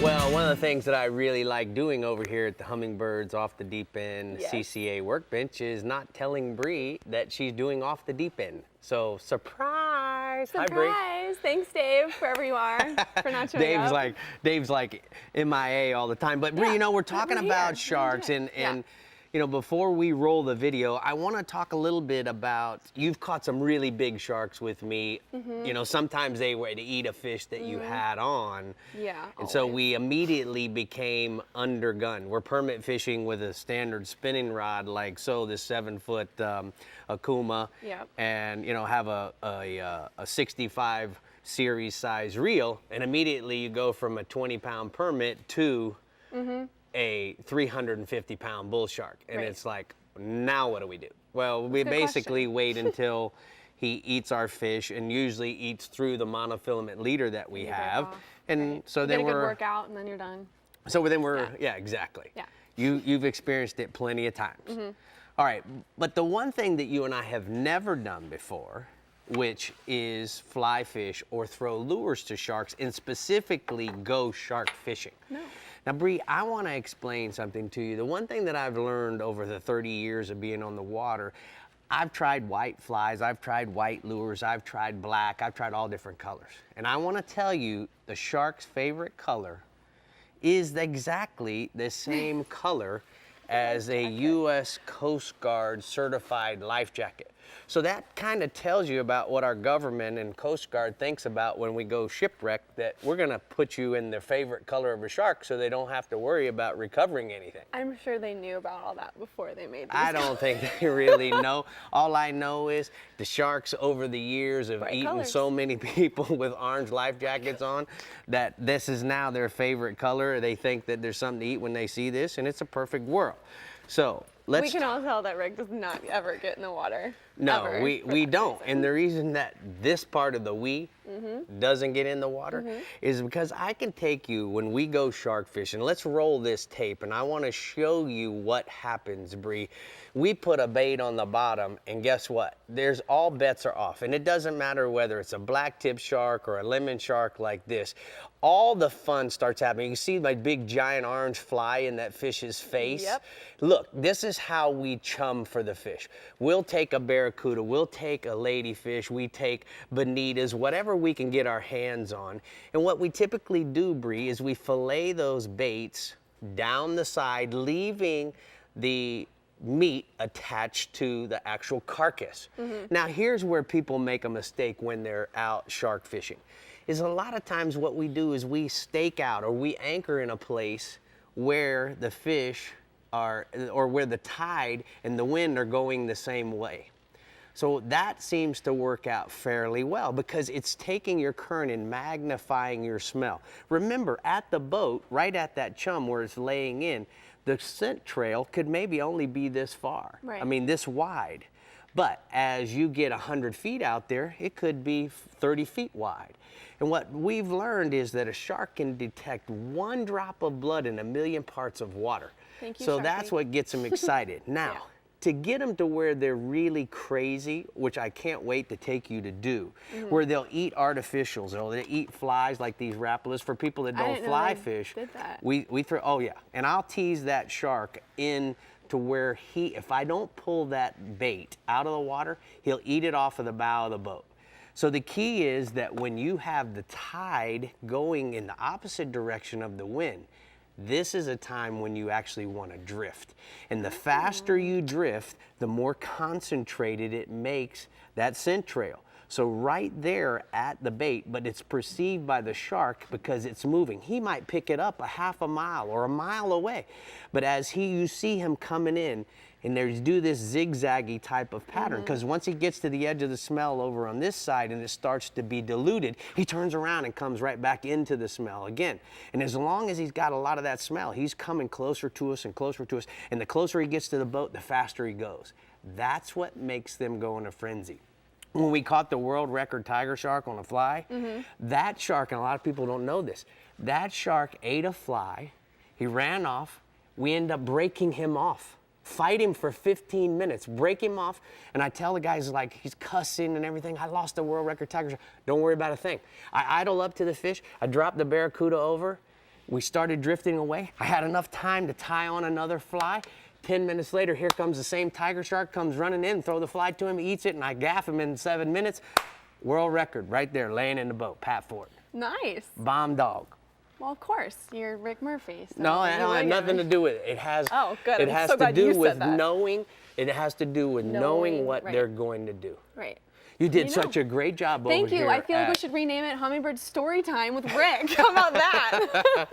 Well, one of the things that I really like doing over here at the Hummingbirds Off the Deep End Yes. CCA workbench is not telling Bree that she's doing off the deep end. So, surprise! Hi, Bree. Surprise! Thanks, Dave, wherever you are, for not showing up. Dave's like MIA all the time. But Bree, Yeah, you know, we're but talking we're about here. sharks We're doing it. and you know, before we roll the video, I want to talk a little bit about, you've caught some really big sharks with me. You know, sometimes they were to eat a fish that you had on. Yeah, And so always. we immediately became undergun. We're permit fishing with a standard spinning rod like so, this 7-foot Akuma. Yep. And, you know, have a 65 series size reel. And immediately you go from a 20-pound permit to a 350-pound bull shark. And Right. it's like, now what do we do? Well, we Good basically question. wait until he eats our fish and usually eats through the monofilament leader that we break have. off. And Right. so You then get a good we're, workout, and then you're done. so then we're, Yeah. yeah, exactly. Yeah. You've experienced it plenty of times. All right, but the one thing that you and I have never done before, which is fly fish or throw lures to sharks and specifically go shark fishing. No. Now, Bree, I want to explain something to you. The one thing that I've learned over the 30 years of being on the water, I've tried white flies, I've tried white lures, I've tried black, I've tried all different colors. And I want to tell you, the shark's favorite color is exactly the same color as a U.S. Coast Guard certified life jacket. So that kind of tells you about what our government and Coast Guard thinks about when we go shipwreck, that we're gonna put you in their favorite color of a shark so they don't have to worry about recovering anything. I'm sure they knew about all that before they made these. I don't think they really know. All I know is the sharks over the years have Bright eaten colors. so many people with orange life jackets on that this is now their favorite color. They think that there's something to eat when they see this, and it's a perfect world. So let's We can all tell that Rick does not ever get in the water. No, ever, we for that don't. reason. And the reason that this part of the we doesn't get in the water is because I can take you when we go shark fishing. Let's roll this tape, and I want to show you what happens, Bree. We put a bait on the bottom, and guess what? There's all bets are off. And it doesn't matter whether it's a black tip shark or a lemon shark like this. All the fun starts happening. You can see my big giant orange fly in that fish's face. Yep. Look, this is how we chum for the fish. We'll take a barracuda, we'll take a ladyfish, we take bonitas, whatever we can get our hands on. And what we typically do, Bree, is we fillet those baits down the side, leaving the meat attached to the actual carcass. Now, here's where people make a mistake when they're out shark fishing. Is a lot of times what we do is we stake out or we anchor in a place where the fish are, or where the tide and the wind are going the same way. So that seems to work out fairly well because it's taking your current and magnifying your smell. Remember, at the boat, right at that chum where it's laying in, the scent trail could maybe only be this far. Right. I mean, this wide. But as you get 100 feet out there, it could be 30 feet wide. And what we've learned is that a shark can detect 1 drop of blood in 1,000,000 parts of water. Thank you, So that's Sharky. what gets them excited. Now, Yeah. to get them to where they're really crazy, which I can't wait to take you to do, where they'll eat artificials, or they'll eat flies like these rapalas. For people that I don't didn't know fly they fish, did that. we throw, oh yeah, and I'll tease that shark in to where if I don't pull that bait out of the water, he'll eat it off of the bow of the boat. So the key is that when you have the tide going in the opposite direction of the wind, this is a time when you actually want to drift. And the faster you drift, the more concentrated it makes that scent trail. So right there at the bait, but it's perceived by the shark because it's moving. He might pick it up a half a mile or a mile away. But as you see him coming in, and there's do this zigzaggy type of pattern, because once he gets to the edge of the smell over on this side and it starts to be diluted, he turns around and comes right back into the smell again. And as long as he's got a lot of that smell, he's coming closer to us and closer to us. And the closer he gets to the boat, the faster he goes. That's what makes them go in a frenzy. When we caught the world record tiger shark on a fly, that shark, and a lot of people don't know this, that shark ate a fly, he ran off, we end up breaking him off. Fight him for 15 minutes, break him off, and I tell the guys, like, he's cussing and everything. I lost the world record tiger shark. Don't worry about a thing. I idle up to the fish, I drop the barracuda over. We started drifting away. I had enough time to tie on another fly. 10 minutes later, here comes the same tiger shark, comes running in, throw the fly to him, he eats it, and I gaff him in 7 minutes. World record right there, laying in the boat, Pat Ford. Nice. Bomb dog. Well, of course, you're Rick Murphy. So No, it has nothing to do with it. It has. Oh, good. It I'm has so to glad do you with said that. knowing. It has to do with knowing what right. they're going to do. Right. You did You such know. a great job Thank over you. here. I feel like we should rename it Hummingbird Story Time with Rick. How about that?